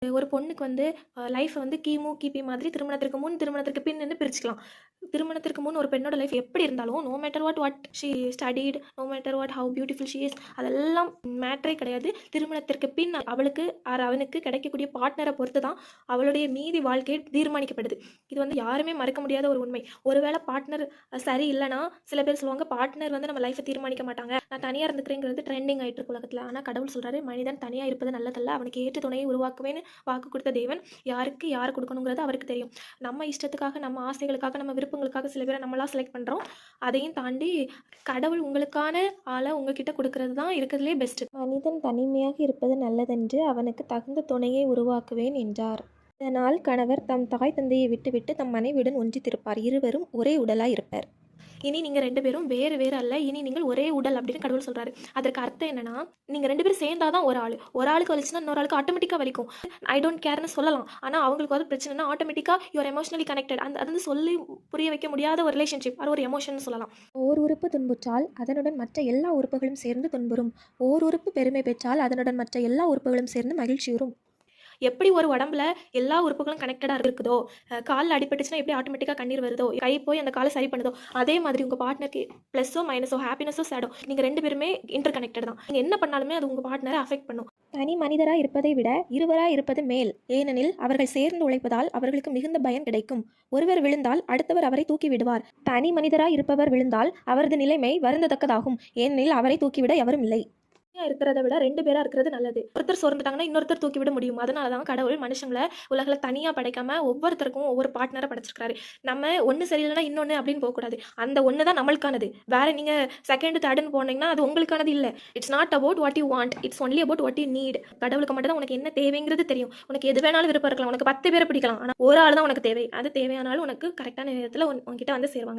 ஒரு பொண்ணுக்கு வந்து லைஃப்பை வந்து கிமு, கிபி மாதிரி திருமணத்திற்கு முன், திருமணத்திற்கு பின்னுன்னு பிரிச்சுக்கலாம். திருமணத்திற்கு முன் ஒரு பெண்ணோட லைஃப் எப்படி இருந்தாலும், no matter what she studied, no matter how beautiful she is, அதெல்லாம் மேட்டரே கிடையாது. திருமணத்திற்கு பின் அவளுக்கு அவனுக்கு கிடைக்கக்கூடிய பார்ட்னரை பொறுத்து தான் அவளுடைய மீதி வாழ்க்கை தீர்மானிக்கப்படுது. இது வந்து யாருமே மறக்க முடியாத ஒரு உண்மை. ஒருவேளை பார்ட்னர் சரி இல்லைன்னா, சில பேர் சொல்லுவாங்க பார்ட்னர் வந்து நம்ம லைஃப்பை தீர்மானிக்க மாட்டாங்க, நான் தனியாக இருந்துக்கிறேங்கிறது ட்ரெண்டிங் ஆகிட்டு இருக்கு உலகத்தில். ஆனால் கடவுள் சொல்கிறாரு, மனிதன் தனியாக இருப்பது நல்லதல்ல, அவனுக்கு ஏற்ற துணையை உருவாக்குவேன்னு வாக்கு கொடுத்த தேவன் யாருக்கு யார் கொடுக்கணுங்கிறது அவருக்கு தெரியும். நம்ம இஷ்டத்துக்காக, நம்ம ஆசைகளுக்காக, நம்ம விருப்பங்களுக்காக சில பேரை நம்மளாம் செலக்ட் பண்ணுறோம். அதையும் தாண்டி கடவுள் உங்களுக்கான ஆளை உங்ககிட்ட கொடுக்கறது தான் இருக்கிறதுலே பெஸ்ட். மனிதன் தனிமையாக இருப்பது நல்லதென்று அவனுக்கு தகுந்த துணையை உருவாக்குவேன் என்றார். இதனால் கணவர் தம் தாய் தந்தையை விட்டுவிட்டு தம் மனைவியுடன் ஒன்றித்திருப்பார், இருவரும் ஒரே உடலாய் இருப்பர். இனி நீங்கள் 2 பேரும் வேறு வேறு அல்ல, இனி நீங்கள் ஒரே உடல் அப்படின்னு கடவுள் சொல்கிறாரு. அதற்கு அர்த்தம் என்னன்னா, நீங்கள் 2 பேரும் சேர்ந்தாதான் ஒரு ஆளுக்கு வலிச்சுன்னா இன்னொரு ஆளுக்கு ஆட்டோமேட்டிக்காக வலிக்கும். ஐ டோன்ட் கேர்னு சொல்லலாம், ஆனால் அவங்களுக்கு வந்து பிரச்சனைனா ஆட்டோமேட்டிக்காக யூஆர் எமோஷனலி கனெக்டட். அது வந்து சொல்லி புரிய வைக்க முடியாத ஒரு ரிலேஷன்ஷிப், அது ஒரு எமோஷன் சொல்லலாம். ஓர் உறுப்பு துன்புற்றால் அதனுடன் மற்ற எல்லா உறுப்புகளும் சேர்ந்து துன்புறும். ஓர் உறுப்பு பெருமை பெற்றால் அதனுடன் மற்ற எல்லா உறுப்புகளும் சேர்ந்து மகிழ்ச்சியுறும். எப்படி ஒரு உடம்புல எல்லா உறுப்புகளும் கனெக்டடாக இருக்குதோ, காலில் அடிபட்டுச்சுன்னா எப்படி ஆட்டோமேட்டிக்காக கண்ணீர் வருதோ, கை போய் அந்த காலை சரி பண்ணுதோ, அதே மாதிரி உங்கள் பார்ட்னருக்கு ப்ளஸ்ஸோ மைனஸோ, ஹாப்பினஸோ சேடோ, நீங்கள் 2 பேருமே இன்டர் கனெக்டட் தான். நீங்கள் என்ன பண்ணாலுமே அது உங்கள் பார்ட்னரை அஃபெக்ட் பண்ணும். தனி மனிதராக இருப்பதை விட இருவராக இருப்பது மேல், ஏனெனில் அவர்கள் சேர்ந்து உழைப்பதால் அவர்களுக்கு மிகுந்த பயன் கிடைக்கும். ஒருவர் விழுந்தால் அடுத்தவர் அவரை தூக்கி விடுவார். தனி மனிதராக இருப்பவர் விழுந்தால் அவரது நிலைமை வருந்தத்தக்கதாகும், ஏனெனில் அவரை தூக்கிவிட எவரும் இல்லை. இருக்கிறத விட 2 பேராக இருக்கிறது நல்லது. ஒருத்தர் சோர்ந்துட்டாங்கன்னா இன்னொருத்தர் தூக்கி விட முடியும். அதனால தான் கடவுள் மனுஷங்களை உலகில் தனியாக படைக்காம ஒவ்வொருத்தருக்கும் ஒவ்வொரு பார்ட்னரை படைச்சிருக்காரு. நம்ம ஒன்று சரியில்லைன்னா இன்னொன்று அப்படின்னு போகக்கூடாது. அந்த ஒன்று தான் நம்மளுக்கானது. வேறு நீங்கள் செகண்ட் தேர்டுன்னு போனீங்கன்னா அது உங்களுக்கானது இல்லை. It's not about what you want, it's only about what you need. கடவுளுக்கு மட்டும் தான் உனக்கு என்ன தேவைங்கிறது தெரியும். உனக்கு எது வேணாலும் விருப்பம் இருக்கலாம், உனக்கு 10 பேரை பிடிக்கலாம், ஆனால் ஒரு ஆள் தான் உனக்கு தேவை. அது தேவையானாலும் உனக்கு கரெக்டான நேரத்தில் உங்ககிட்ட வந்து சேருவாங்க.